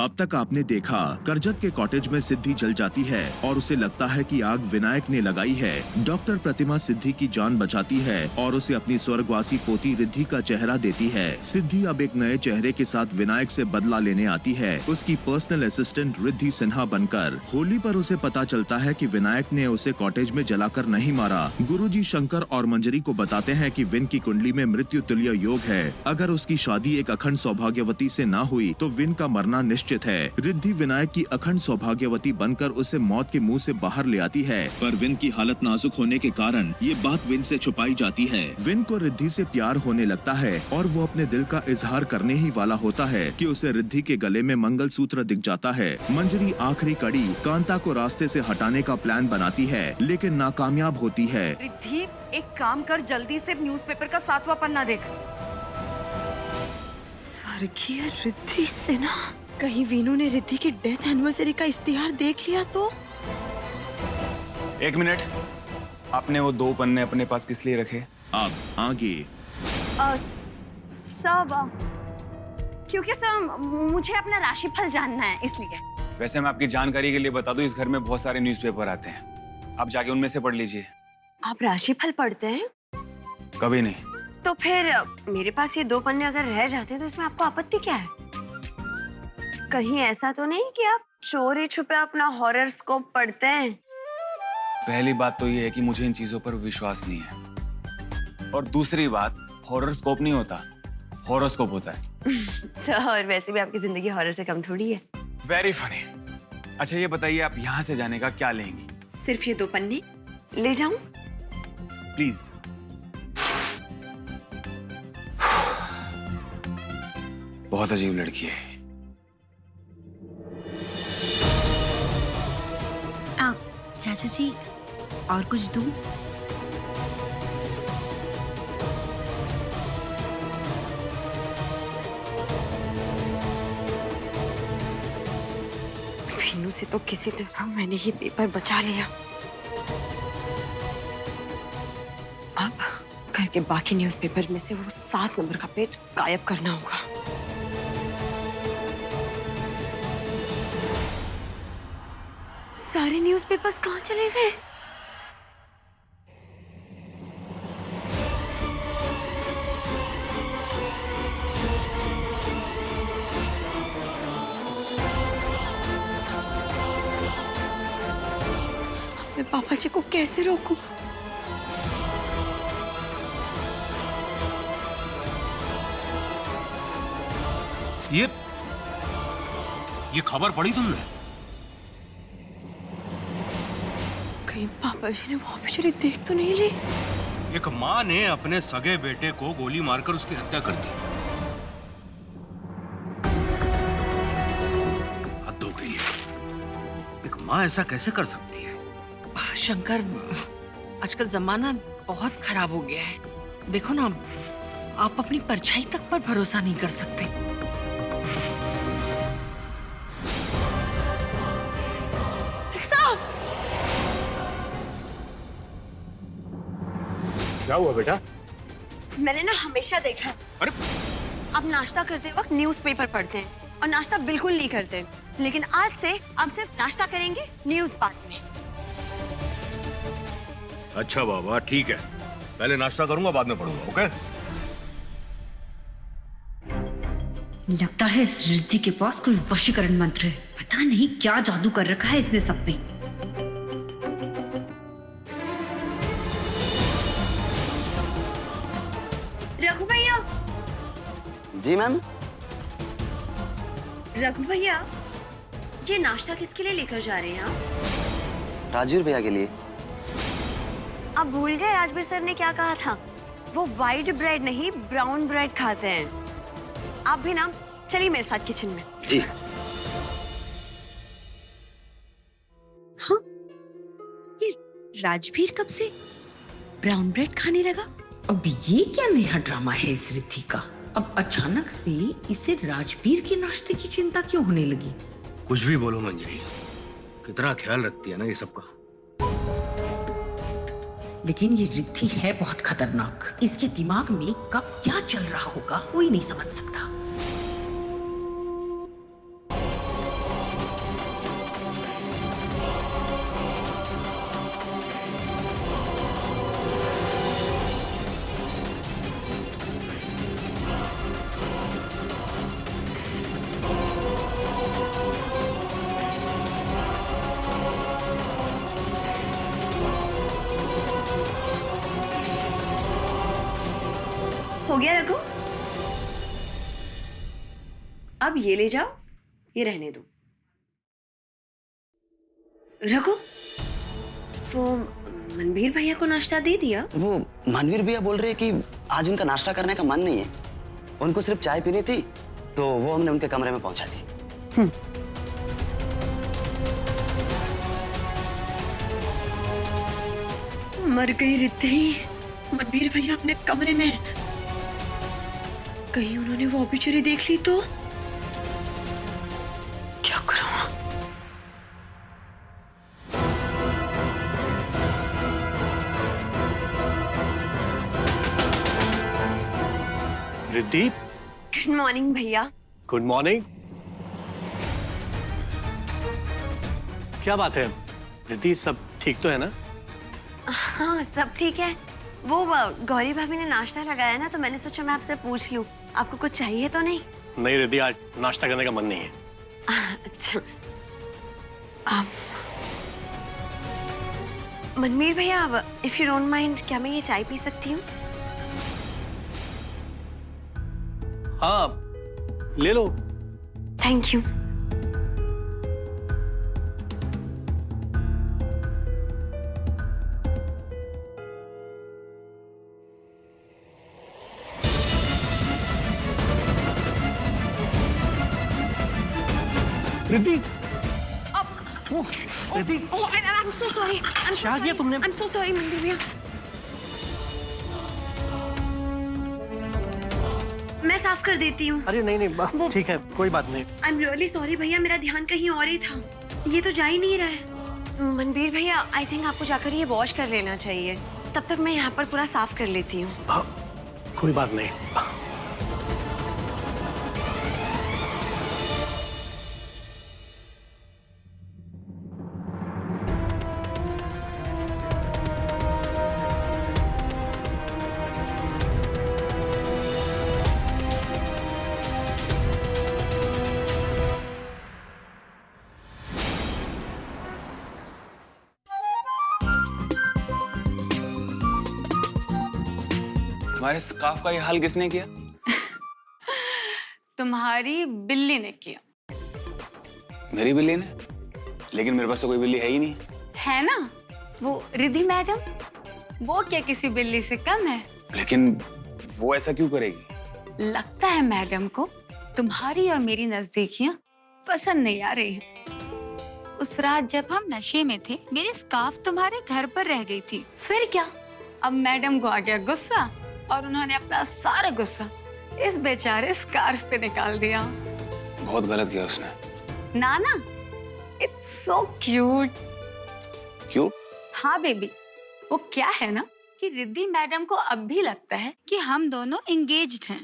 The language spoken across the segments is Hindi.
अब तक आपने देखा करजत के कॉटेज में सिद्धि जल जाती है और उसे लगता है कि आग विनायक ने लगाई है। डॉक्टर प्रतिमा सिद्धि की जान बचाती है और उसे अपनी स्वर्गवासी पोती रिद्धि का चेहरा देती है। सिद्धि अब एक नए चेहरे के साथ विनायक से बदला लेने आती है, उसकी पर्सनल असिस्टेंट रिद्धि सिन्हा बनकर। होली पर उसे पता चलता है कि विनायक ने उसे कॉटेज में जलाकर नहीं मारा। गुरुजी शंकर और मंजरी को बताते हैं कि विन की कुंडली में मृत्यु तुल्य योग है। अगर उसकी शादी एक अखंड सौभाग्यवती से न हुई तो विन का मरना निश्चित है। रिद्धि विनायक की अखंड सौभाग्यवती बनकर उसे मौत के मुंह से बाहर ले आती है, पर विन की हालत नाजुक होने के कारण ये बात विन से छुपाई जाती है। विन को रिद्धि से प्यार होने लगता है और वो अपने दिल का इजहार करने ही वाला होता है कि उसे रिद्धि के गले में मंगलसूत्र दिख जाता है। मंजरी आखिरी कड़ी कांता को रास्ते से हटाने का प्लान बनाती है, लेकिन नाकामयाब होती है। रिद्धि, एक काम कर, जल्दी से न्यूज़पेपर का 7वां पन्ना देख। स्वर्गीय रिद्धि सिन्हा, कहीं वीनू ने रिद्धि की डेथ एनिवर्सरी का इश्तिहार देख लिया तो? एक मिनट, आपने वो 2 पन्ने अपने पास किस लिए रखे? अब आगे सब क्योंकि सर मुझे अपना राशिफल जानना है, इसलिए। वैसे मैं आपकी जानकारी के लिए बता दूं, इस घर में बहुत सारे न्यूज़पेपर आते हैं, आप जाके उनमें से पढ़ लीजिए। आप राशिफल पढ़ते हैं? कभी नहीं। तो फिर मेरे पास ये 2 पन्ने अगर रह जाते तो इसमें आपको आपत्ति क्या है? कहीं ऐसा तो नहीं कि आप चोरी छुपे अपना हॉरोस्कोप पढ़ते हैं? पहली बात तो ये है कि मुझे इन चीजों पर विश्वास नहीं है, और दूसरी बात, हॉरोस्कोप नहीं होता, हॉरोस्कोप होता है। तो और वैसे भी आपकी जिंदगी हॉरर से कम थोड़ी है। Very funny. अच्छा ये बताइए, आप यहाँ से जाने का क्या लेंगी? सिर्फ ये 2 पन्ने ले जाऊं? प्लीज। बहुत अजीब लड़की है। चाचा जी, और कुछ दूं? वीनू से तो किसी तरह मैंने ही पेपर बचा लिया। अब घर के बाकी न्यूज़पेपर में से वो 7 नंबर का पेज गायब करना होगा। सारे न्यूज़पेपर्स कहाँ चले गए? मैं पापा जी को कैसे रोकूं? ये खबर पढ़ी तुमने? कहीं पापा जी ने वो बेचारी देख तो नहीं ली? एक माँ ने अपने सगे बेटे को गोली मारकर उसकी हत्या कर दी। हद हो गई है। एक माँ ऐसा कैसे कर सकती है? शंकर, आजकल जमाना बहुत खराब हो गया है। देखो ना, आप अपनी परछाई तक पर भरोसा नहीं कर सकते। क्या हुआ बेटा? मैंने ना हमेशा देखा है, अरे आप नाश्ता करते वक्त न्यूज़पेपर पढ़ते हैं और नाश्ता बिल्कुल नहीं करते, लेकिन आज से आप सिर्फ नाश्ता करेंगे, न्यूज़ बाद में। अच्छा बाबा, ठीक है, पहले नाश्ता करूंगा, बाद में पढ़ूंगा, ओके? लगता है इस रिद्धि के पास कोई वशीकरण मंत्र है। पता नहीं क्या जादू कर रखा है इसने सब पे। रघु भैया। जी मैम। रघु भैया, ये नाश्ता किसके लिए लेकर जा रहे हैं आप? राजवीर भैया के लिए। आप भूल गए राजवीर सर ने क्या कहा था? वो व्हाइट ब्रेड नहीं, ब्राउन ब्रेड खाते हैं। आप भी ना, चलिए मेरे साथ किचन में। जी। हाँ, ये राजवीर कब से ब्राउन ब्रेड खाने लगा? अब ये क्या नया ड्रामा है इस रिद्धि का? अब अचानक से इसे राजवीर के नाश्ते की चिंता क्यों होने लगी? कुछ भी बोलो मंजरी, कितना ख्याल रखती है ना ये सबका। लेकिन ये रिद्धि है बहुत खतरनाक। इसके दिमाग में कब क्या चल रहा होगा कोई नहीं समझ सकता। गया रघु? अब ये ले जाओ, ये रहने दो। रघु, वो मनवीर भैया को नाश्ता दे दिया? वो मनवीर भैया बोल रहे हैं कि आज उनका नाश्ता करने का मन नहीं है, उनको सिर्फ चाय पीनी थी, तो वो हमने उनके कमरे में पहुंचा दी। मर गई रिद्धि। मनवीर भैया अपने कमरे में, कहीं उन्होंने वो ऑबिचुरी देख ली तो क्या करूं? रिद्धि, गुड मॉर्निंग भैया। Good morning. क्या बात है रिद्धि, सब ठीक तो है ना? हाँ सब ठीक है। वो गौरी भाभी ने नाश्ता लगाया ना, तो मैंने सोचा मैं आपसे पूछ लूं, आपको कुछ चाहिए तो नहीं? नहीं रिद्धि, आज नाश्ता करने का मन नहीं है। अच्छा। मनवीर भैया, इफ यू डोंट माइंड, क्या मैं ये चाय पी सकती हूँ? हाँ ले लो। Thank you. Riddhi, Riddhi, I'm so sorry. क्या किया तुमने? I'm so sorry मनवीर भैया। मैं साफ कर देती हूँ। अरे नहीं नहीं, ठीक है, कोई बात नहीं। I'm really sorry भैया, मेरा ध्यान कहीं और ही था, ये तो जा ही नहीं रहा है। मनवीर भैया, आई थिंक आपको जाकर ये वॉश कर लेना चाहिए, तब तक मैं यहाँ पर पूरा साफ कर लेती हूँ। कोई बात नहीं। तुम्हारे स्कार्फ का ये हाल किसने किया? तुम्हारी बिल्ली ने किया। मेरी बिल्ली ने? लेकिन मेरे पास तो कोई बिल्ली है ही नहीं। है ना, वो रिद्धि मैडम, वो क्या किसी बिल्ली से कम है? लेकिन वो ऐसा क्यों करेगी? लगता है मैडम को तुम्हारी और मेरी नजदीकियां पसंद नहीं आ रही हैं। उस रात जब हम नशे में थे, मेरी स्कार्फ तुम्हारे घर पर रह गई थी। फिर क्या, अब मैडम को आ गया गुस्सा और उन्होंने अपना सारा गुस्सा इस बेचारे स्कार्फ पे निकाल दिया। बहुत गलत किया उसने। नाना, इट्स सो क्यूट। क्यूट? हाँ बेबी, वो क्या है ना कि रिद्धि मैडम को अब भी लगता है कि हम दोनों एंगेज्ड हैं।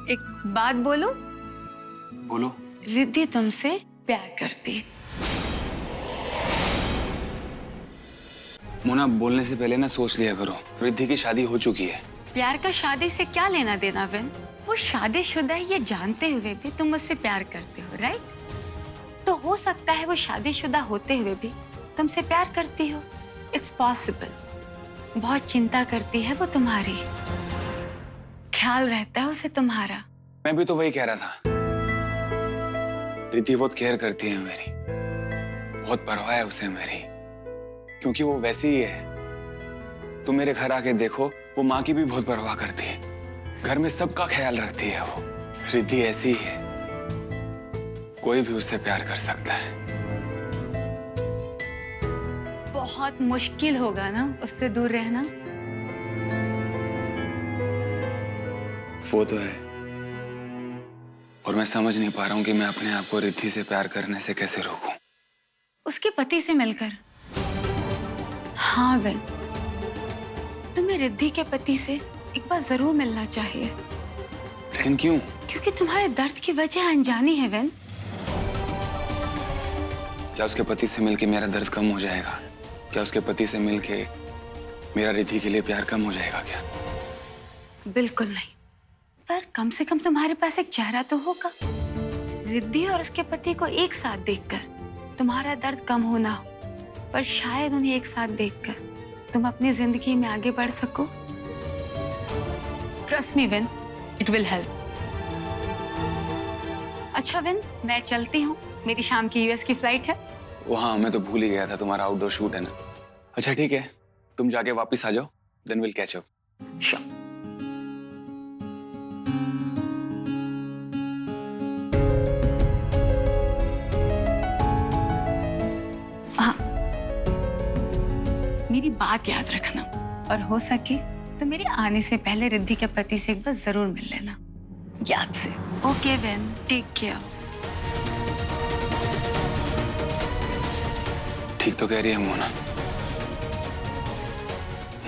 एक बात बोलो? बोलो। रिद्धि तुमसे प्यार करती है। मोना, बोलने से पहले ना सोच लिया करो, रिद्धि की शादी हो चुकी है। प्यार का शादी से क्या लेना देना विन? वो शादीशुदा है ये जानते हुए भी तुम मुझसे प्यार करते हो, राइट? तो हो सकता है वो शादीशुदा होते हुए भी तुमसे प्यार करती हो। It's possible. बहुत चिंता करती है वो तुम्हारी, ख्याल रहता है उसे तुम्हारा। मैं भी तो वही कह रहा था। रिद्धि बहुत केयर करती है मेरी, बहुत परवाह है उसे मेरी, क्योंकि वो वैसी ही है। तुम मेरे घर आके देखो, वो माँ की भी बहुत परवाह करती है, घर में सबका ख्याल रखती है वो। रिद्धि ऐसी ही है, कोई भी उससे प्यार कर सकता है। बहुत मुश्किल होगा ना उससे दूर रहना? वो तो है, और मैं समझ नहीं पा रहा हूँ कि मैं अपने आप को रिद्धि से प्यार करने से कैसे रोकूं। उसके पति से मिलकर। हाँ विन, तुम्हें रिद्धि के पति से एक बार जरूर मिलना चाहिए। लेकिन क्यों? क्योंकि तुम्हारे दर्द की वजह अनजानी है विन। क्या उसके पति से मिलके मेरा दर्द कम हो जाएगा? क्या उसके पति से मिलके मेरा रिद्धि के लिए प्यार कम हो जाएगा क्या? बिल्कुल नहीं, पर कम से कम तुम्हारे पास एक चेहरा तो होगा। रिद्धि और उसके पति को एक साथ देखकर तुम्हारा दर्द कम होना हो, पर शायद उन्हें एक साथ देखकर तुम अपनी जिंदगी में आगे बढ़ सको। Trust me win, it will help. अच्छा विन, मैं चलती हूँ, मेरी शाम की यूएस की फ्लाइट है। वो हाँ, मैं तो भूल ही गया था, तुम्हारा आउटडोर शूट है ना। अच्छा ठीक है, तुम जाके वापस आ जाओ, then will catch up. Sure. हाँ, मेरी बात याद रखना, और हो सके तो मेरे आने से पहले रिद्धि के पति से एक बार जरूर मिल लेना, याद से। Okay when, take care. ठीक तो कह रही है मोना,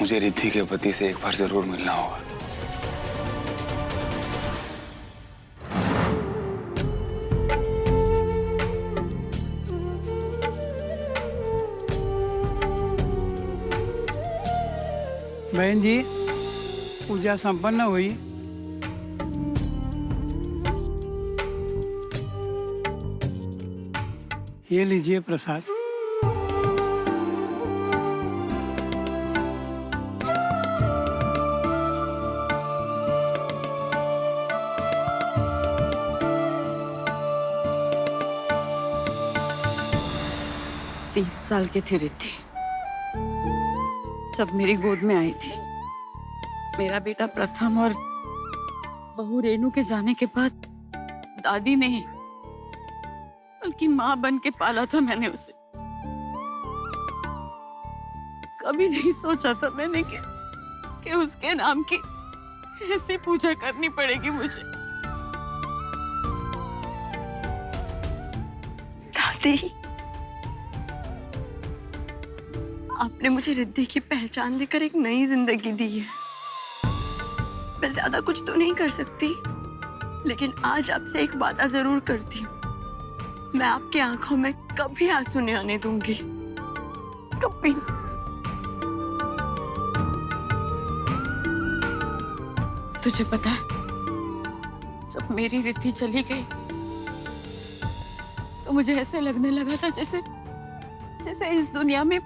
मुझे रिद्धि के पति से एक बार जरूर मिलना होगा। बहन जी, पूजा संपन्न हुई। ये लीजिए प्रसाद। तीन साल की थी रिद्धि जब मेरी गोद में आई थी। मेरा बेटा प्रथम और बहू रेनू के जाने के बाद दादी नहीं बल्कि माँ बन के पाला था मैंने उसे। कभी नहीं सोचा था मैंने कि उसके नाम की ऐसी पूजा करनी पड़ेगी मुझे। दादी, आपने मुझे रिद्धि की पहचान देकर एक नई जिंदगी दी है। मैं ज्यादा कुछ तो नहीं कर सकती, लेकिन आज आपसे एक वादा जरूर करती हूँ। मैं आपकी आंखों में कभी आंसू नहीं आने दूंगी, कभी। तुझे पता है, जब मेरी रिद्धि चली गई तो मुझे ऐसे लगने लगा था जैसे इस दुनिया में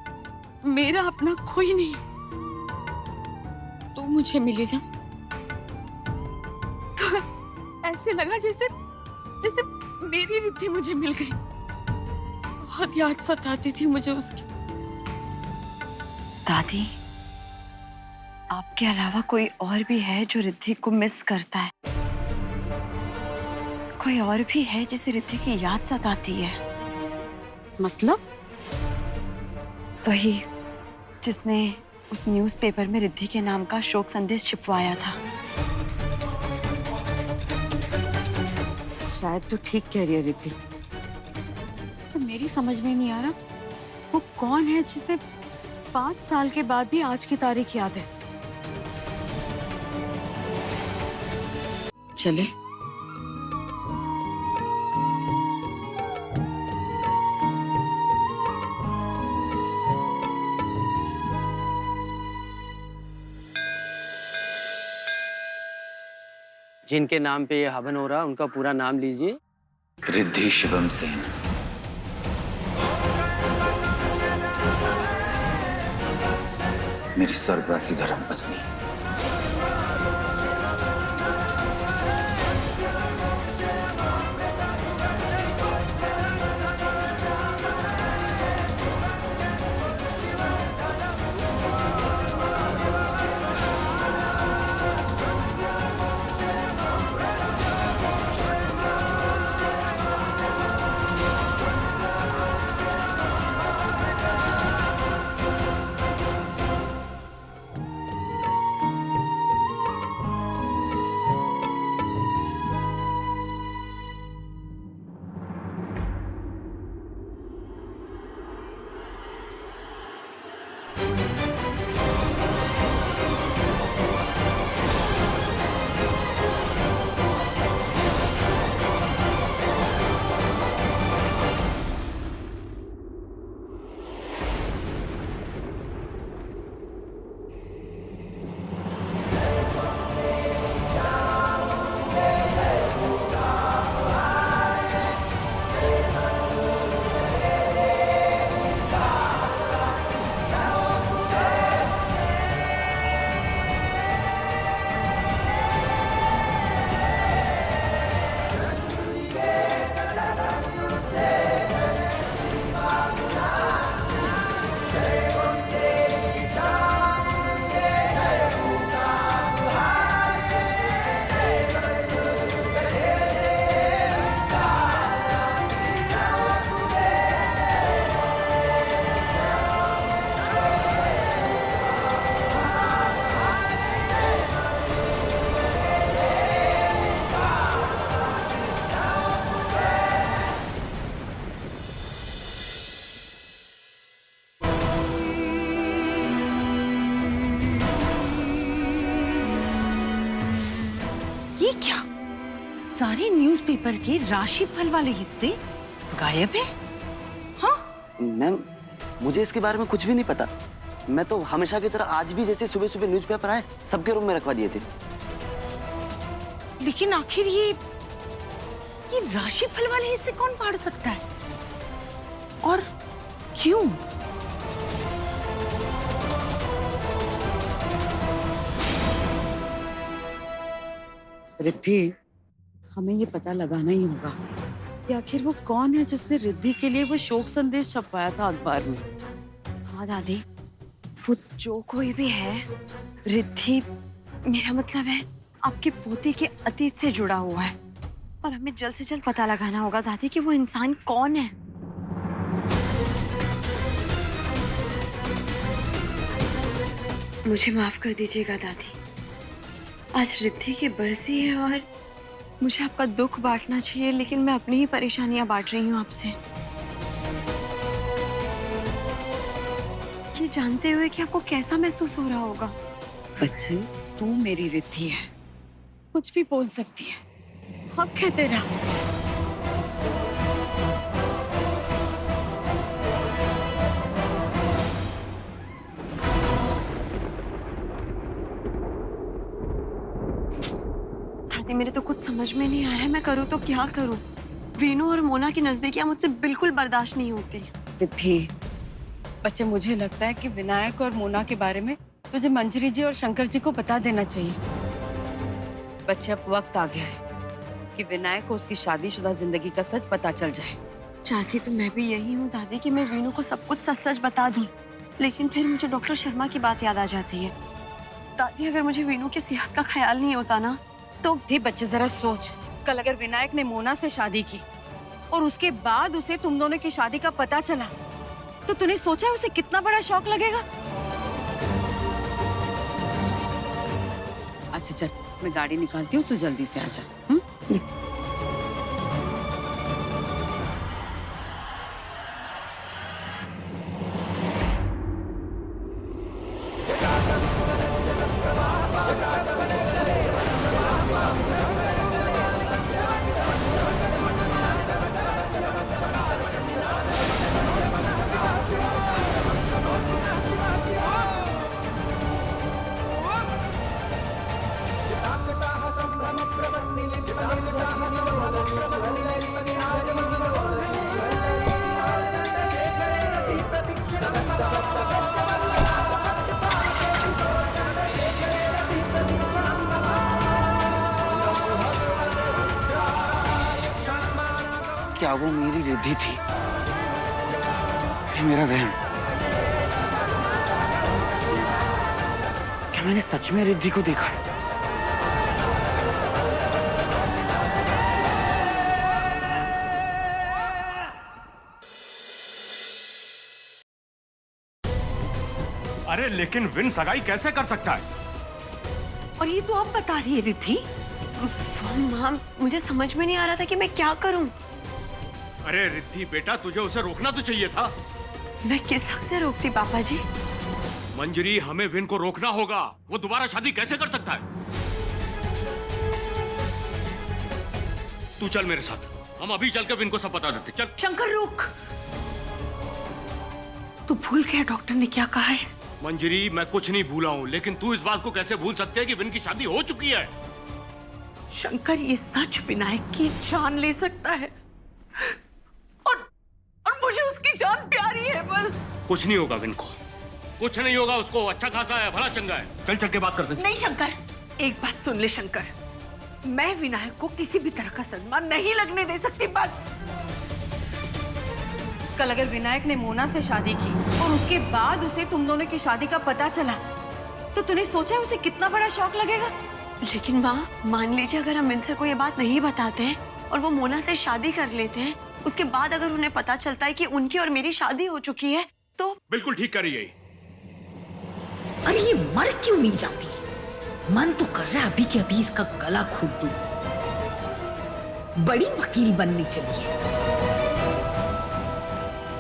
मेरा अपना कोई नहीं। तू मुझे मिली ना, तो ऐसे लगा जैसे मेरी रिद्धि मुझे मिल गई। बहुत याद सताती थी मुझे उसकी। दादी, आपके अलावा कोई और भी है जो रिद्धि को मिस करता है? कोई और भी है जिसे रिद्धि की याद सताती है? मतलब? वही जिसने उस न्यूज़पेपर में रिद्धि के नाम का शोक संदेश छिपवाया था। शायद तू ठीक कह रही है रिद्धि, तो मेरी समझ में नहीं आ रहा वो कौन है जिसे 5 साल के बाद भी आज की तारीख याद है। चले। जिनके नाम पे ये हवन हो रहा, उनका पूरा नाम लीजिए। रिद्धि शिवम सेन। मेरी स्वर्गवासी धर्मपत्नी। सारे न्यूज़पेपर के राशिफल वाले हिस्से गायब है। हाँ मैम, मुझे इसके बारे में कुछ भी नहीं पता। मैं तो हमेशा की तरह आज भी जैसे सुबह सुबह न्यूज़पेपर आए सबके रूम में रखवा दिए थे। लेकिन आखिर ये राशिफल वाले हिस्से कौन फाड़ सकता है और क्यों? रिद्धि, हमें ये पता लगाना ही होगा कि आखिर वो कौन है जिसने रिद्धि के लिए वो शोक संदेश छपवाया था अखबार में। हाँ दादी, वो जो कोई भी है, रिद्धि मेरा मतलब है आपकी पोती के अतीत से जुड़ा हुआ है और हमें जल्द से जल्द पता लगाना होगा दादी कि वो इंसान कौन है। मुझे माफ कर दीजिएगा दादी, आज रिद्धि की बरसी है और मुझे आपका दुख बांटना चाहिए, लेकिन मैं अपनी ही परेशानियां बांट रही हूँ आपसे, ये जानते हुए कि आपको कैसा महसूस हो रहा होगा। बच्चे, तू मेरी रिद्धि है, कुछ भी बोल सकती है, हक है तेरा। दादी मेरे तो कुछ समझ में नहीं आ रहा है, मैं करूँ तो क्या करूँ। वीनू और मोना की नजदीकियां मुझसे बिल्कुल बर्दाश्त नहीं होती। रिद्धि, बच्चे मुझे लगता है कि विनायक और मोना के बारे में तुझे मंजरी जी और शंकर जी को बता देना चाहिए। बच्चे, अब वक्त आ गया है कि विनायक को उसकी शादीशुदा जिंदगी का सच पता चल जाए। चाहती तो मैं भी यही हूँ दादी कि मैं वीनू को सब कुछ सच सच बता दूं, लेकिन फिर मुझे डॉक्टर शर्मा की बात याद आ जाती है। दादी अगर मुझे वीनू की सेहत का ख्याल नहीं होता ना तो। भी बच्चे जरा सोच, कल अगर विनायक ने मोना से शादी की और उसके बाद उसे तुम दोनों की शादी का पता चला तो तूने सोचा उसे कितना बड़ा शौक लगेगा। अच्छा चल, मैं गाड़ी निकालती हूँ, तू जल्दी से आ जा। क्या वो मेरी रिद्धि थी? ये मेरा वहम? क्या मैंने सच में रिद्धि को देखा है? अरे लेकिन विन सगाई कैसे कर सकता है? और ये तो आप बता रही है रिद्धि? माँ, मुझे समझ में नहीं आ रहा था कि मैं क्या करूं। अरे रिद्धि बेटा, तुझे उसे रोकना तो चाहिए था। मैं किस हक से रोकती पापा जी? मंजरी, हमें विन को रोकना होगा। वो दोबारा शादी कैसे कर सकता है? तू चल मेरे साथ, हम अभी चल के विन को सब बता देते। चल। शंकर रुक, तू भूल गया डॉक्टर ने क्या कहा है? मंजरी, मैं कुछ नहीं भूला हूँ, लेकिन तू इस बात को कैसे भूल सकते है कि विन की शादी हो चुकी है? शंकर, ये सच विनायक की जान ले सकता है और मुझे उसकी जान प्यारी है। बस कुछ नहीं होगा विन को, कुछ नहीं होगा उसको। अच्छा खासा है, भला चंगा है। चल चल के बात करते। नहीं शंकर, एक बात सुन ले शंकर, मैं विनायक को किसी भी तरह का सदमा नहीं लगने दे सकती। बस कल अगर विनायक ने मोना से शादी की और उसके बाद उसे तुम दोनों की शादी का पता चला तो तूने सोचा उसे कितना बड़ा शौक लगेगा। लेकिन माँ, मान लीजिए अगर हम विंसर को ये बात नहीं बताते हैं और वो मोना से शादी कर लेते हैं, उसके बाद अगर उन्हें पता चलता है कि उनकी और मेरी शादी हो चुकी है तो। बिल्कुल ठीक कर रही है। अरे ये मर क्यों नहीं जाती? मन तो कर रहा है अभी के अभी इसका गला घोट दूं। बड़ी वकील बनने चली है।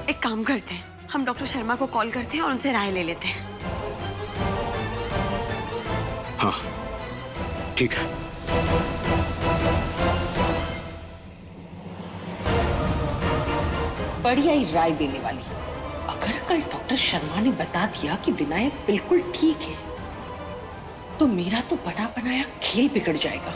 एक काम करते हैं, हम डॉक्टर शर्मा को कॉल करते हैं और उनसे राय ले लेते हैं। हाँ ठीक है। बढ़िया ही राय देने वाली। अगर कल डॉक्टर शर्मा ने बता दिया कि विनायक बिल्कुल ठीक है, तो मेरा तो बना बनाया खेल बिगड़ जाएगा।